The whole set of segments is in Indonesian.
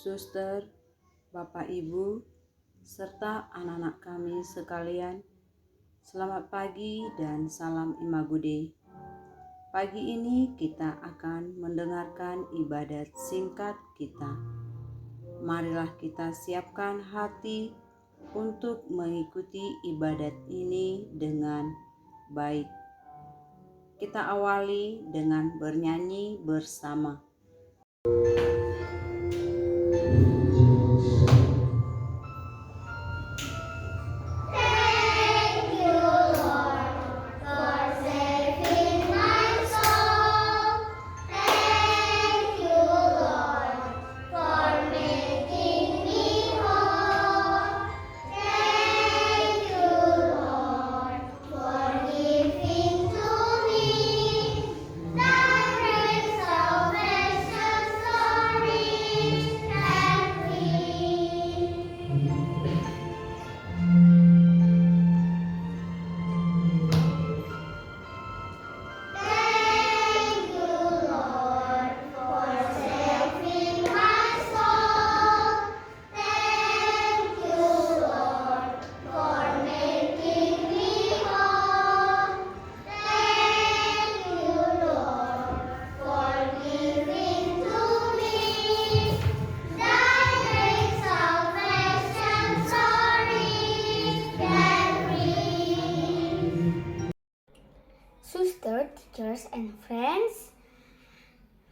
suster, Bapak Ibu, serta anak-anak kami sekalian. Selamat pagi dan salam Imago Dei. Pagi ini kita akan mendengarkan ibadat singkat kita. Marilah kita siapkan hati untuk mengikuti ibadat ini dengan baik. Kita awali dengan bernyanyi bersama. Sister, teachers, and friends,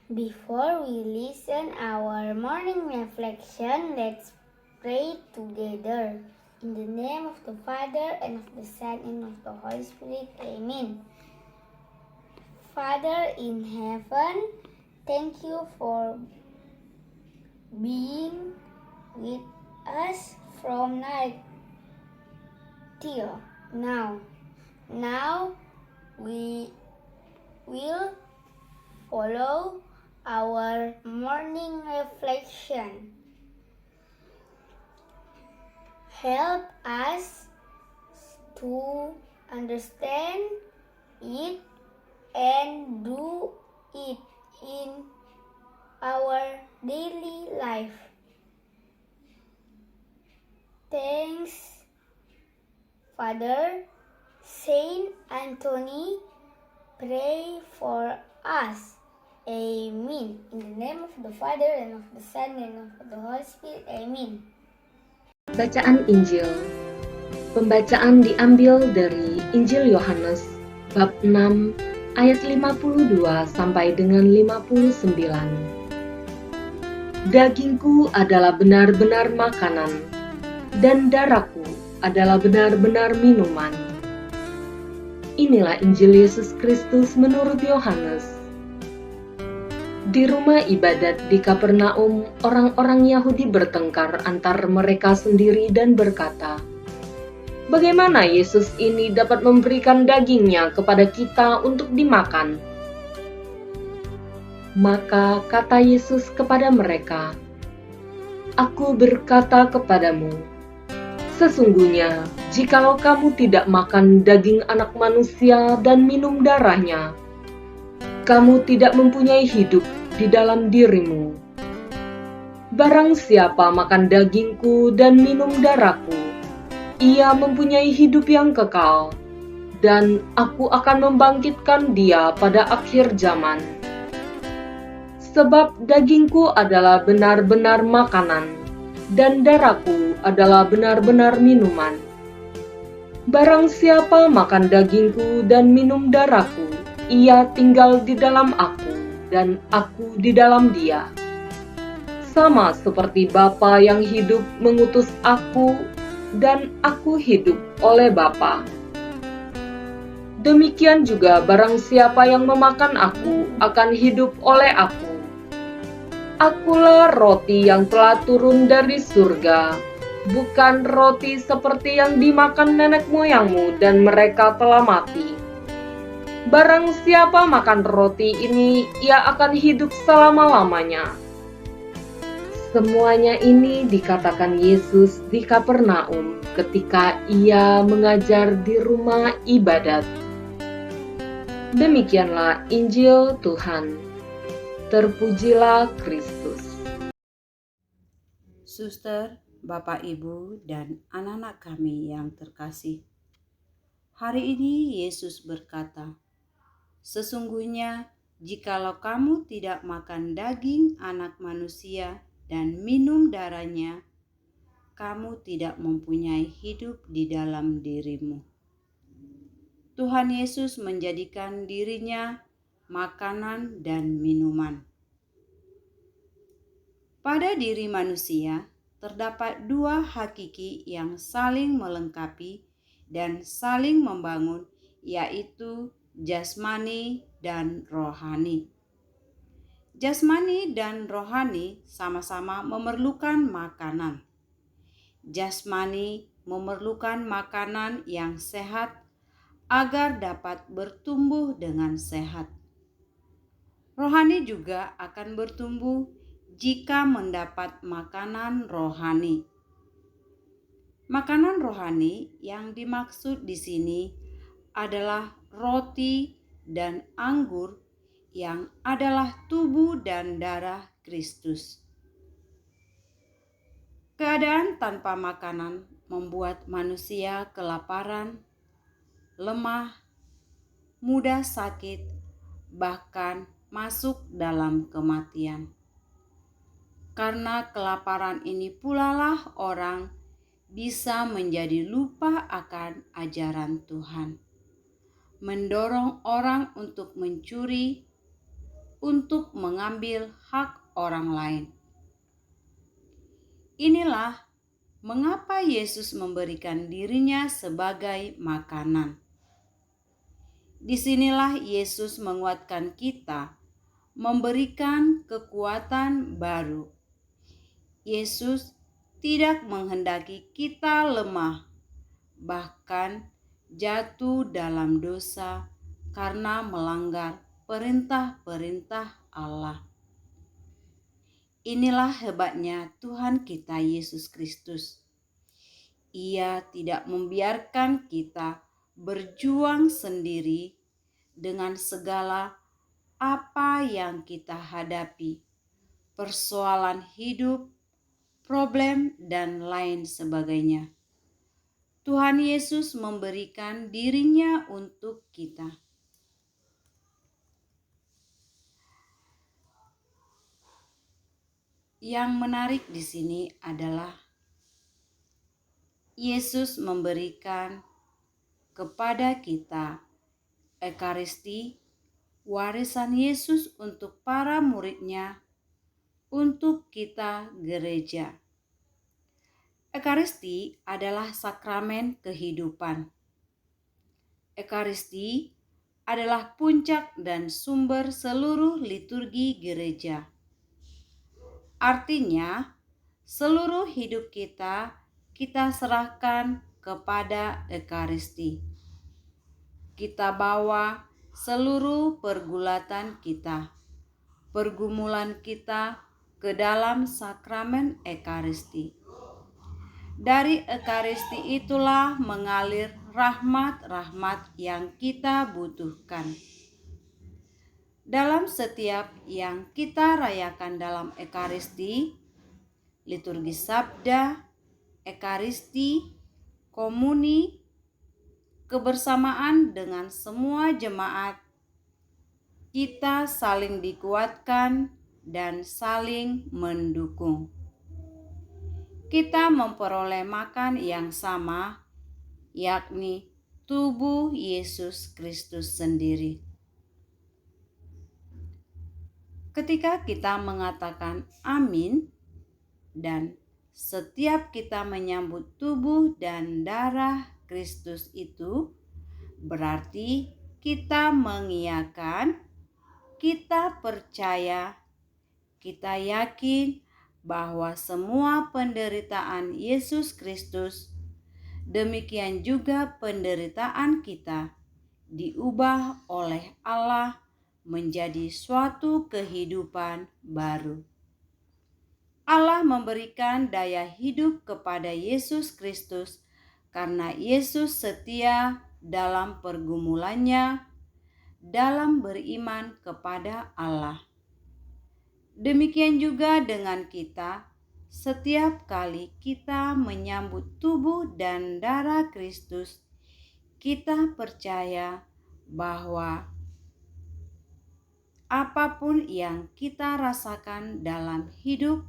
before we listen our morning reflection, let's pray together. In the name of the Father, and of the Son, and of the Holy Spirit. Amen. Father in heaven, thank you for being with us from night till now. Now we will follow our morning reflection. Help us to understand it and do it in our daily life. Thanks, Father. Saint Anthony, pray for us. Amen. In the name of the Father, and of the Son, and of the Holy Spirit. Amen. Bacaan Injil. Pembacaan diambil dari Injil Yohanes bab 6 ayat 52 sampai dengan 59. Dagingku adalah benar-benar makanan, dan darahku adalah benar-benar minuman. Inilah Injil Yesus Kristus menurut Yohanes. Di rumah ibadat di Kapernaum, orang-orang Yahudi bertengkar antar mereka sendiri dan berkata, "Bagaimana Yesus ini dapat memberikan dagingnya kepada kita untuk dimakan?" Maka kata Yesus kepada mereka, "Aku berkata kepadamu, sesungguhnya, jikalau kamu tidak makan daging anak manusia dan minum darahnya, kamu tidak mempunyai hidup di dalam dirimu. Barang siapa makan dagingku dan minum darahku, ia mempunyai hidup yang kekal, dan aku akan membangkitkan dia pada akhir zaman. Sebab dagingku adalah benar-benar makanan, dan darahku adalah benar-benar minuman. Barang siapa makan dagingku dan minum darahku, ia tinggal di dalam aku, dan aku di dalam dia. Sama seperti Bapa yang hidup mengutus aku, dan aku hidup oleh Bapa. Demikian juga barang siapa yang memakan aku akan hidup oleh aku. Akulah roti yang telah turun dari surga, bukan roti seperti yang dimakan nenek moyangmu dan mereka telah mati. Barang siapa makan roti ini, ia akan hidup selama-lamanya." Semuanya ini dikatakan Yesus di Kapernaum ketika ia mengajar di rumah ibadat. Demikianlah Injil Tuhan. Terpujilah Kristus. Suster, Bapak, Ibu, dan anak-anak kami yang terkasih. Hari ini Yesus berkata, "Sesungguhnya jikalau kamu tidak makan daging anak manusia dan minum darahnya, kamu tidak mempunyai hidup di dalam dirimu." Tuhan Yesus menjadikan dirinya makanan dan minuman. Pada diri manusia terdapat dua hakiki yang saling melengkapi dan saling membangun, yaitu jasmani dan rohani. Jasmani dan rohani sama-sama memerlukan makanan. Jasmani memerlukan makanan yang sehat agar dapat bertumbuh dengan sehat. Rohani juga akan bertumbuh jika mendapat makanan rohani. Makanan rohani yang dimaksud di sini adalah roti dan anggur yang adalah tubuh dan darah Kristus. Keadaan tanpa makanan membuat manusia kelaparan, lemah, mudah sakit, bahkan masuk dalam kematian. Karena kelaparan ini pula lah orang bisa menjadi lupa akan ajaran Tuhan, mendorong orang untuk mencuri, untuk mengambil hak orang lain. Inilah mengapa Yesus memberikan dirinya sebagai makanan. Disinilah Yesus menguatkan kita, memberikan kekuatan baru. Yesus tidak menghendaki kita lemah, bahkan jatuh dalam dosa karena melanggar perintah-perintah Allah. Inilah hebatnya Tuhan kita Yesus Kristus. Ia tidak membiarkan kita berjuang sendiri dengan segala apa yang kita hadapi, persoalan hidup, problem, dan lain sebagainya. Tuhan Yesus memberikan dirinya untuk kita. Yang menarik di sini adalah Yesus memberikan kepada kita Ekaristi, warisan Yesus untuk para murid-Nya, untuk kita gereja. Ekaristi adalah sakramen kehidupan. Ekaristi adalah puncak dan sumber seluruh liturgi gereja. Artinya, seluruh hidup kita serahkan kepada Ekaristi. Kita bawa seluruh pergulatan kita, pergumulan kita ke dalam sakramen Ekaristi. Dari Ekaristi itulah mengalir rahmat-rahmat yang kita butuhkan. Dalam setiap yang kita rayakan dalam Ekaristi, liturgi sabda, Ekaristi, komuni, kebersamaan dengan semua jemaat, kita saling dikuatkan dan saling mendukung. Kita memperoleh makan yang sama, yakni tubuh Yesus Kristus sendiri. Ketika kita mengatakan amin dan setiap kita menyambut tubuh dan darah Kristus itu, berarti kita mengiyakan, kita percaya, kita yakin bahwa semua penderitaan Yesus Kristus, demikian juga penderitaan kita, diubah oleh Allah menjadi suatu kehidupan baru. Allah memberikan daya hidup kepada Yesus Kristus karena Yesus setia dalam pergumulannya, dalam beriman kepada Allah. Demikian juga dengan kita, setiap kali kita menyambut tubuh dan darah Kristus, kita percaya bahwa apapun yang kita rasakan dalam hidup,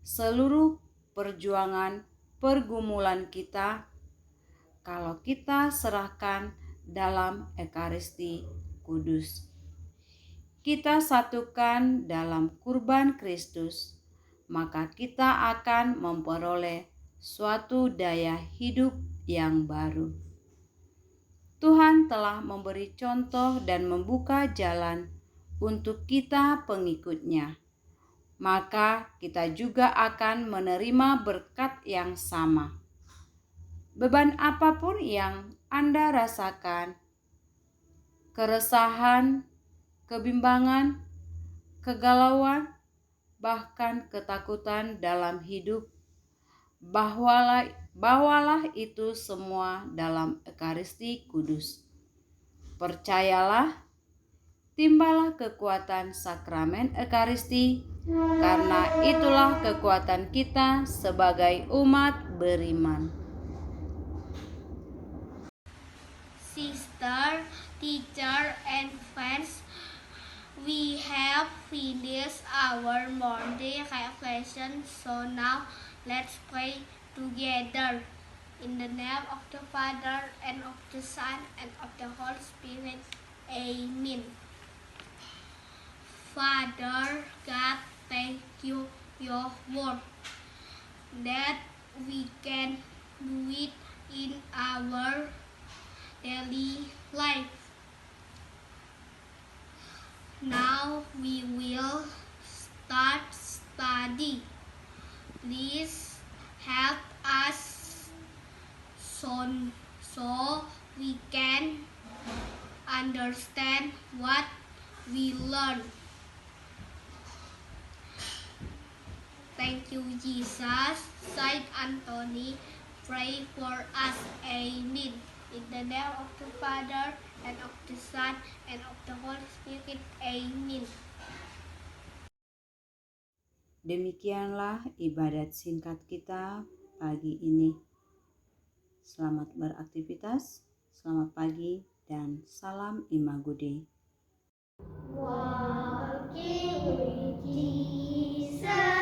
seluruh perjuangan pergumulan kita, kalau kita serahkan dalam Ekaristi Kudus, kita satukan dalam kurban Kristus, maka kita akan memperoleh suatu daya hidup yang baru. Tuhan telah memberi contoh dan membuka jalan untuk kita pengikutnya, maka kita juga akan menerima berkat yang sama. Beban apapun yang Anda rasakan, keresahan, kebimbangan, kegalauan, bahkan ketakutan dalam hidup, bawalah itu semua dalam Ekaristi Kudus. Percayalah, timbalah kekuatan sakramen Ekaristi, karena itulah kekuatan kita sebagai umat beriman. Sister, teacher, and friends, we have finished our morning reflection, so now let's pray together. In the name of the Father, and of the Son, and of the Holy Spirit. Amen. Father God, thank you your word, that we can do it in our daily life. Now we will start study. Please help us so we can understand what we learn. Thank you, Jesus. Saint Anthony, pray for us. Amen. In the name of the Father, and of the Son, and of the Holy Spirit. Amen. Demikianlah ibadat singkat kita pagi ini. Selamat beraktivitas, selamat pagi, dan salam Imago Dei. Walking with Jesus.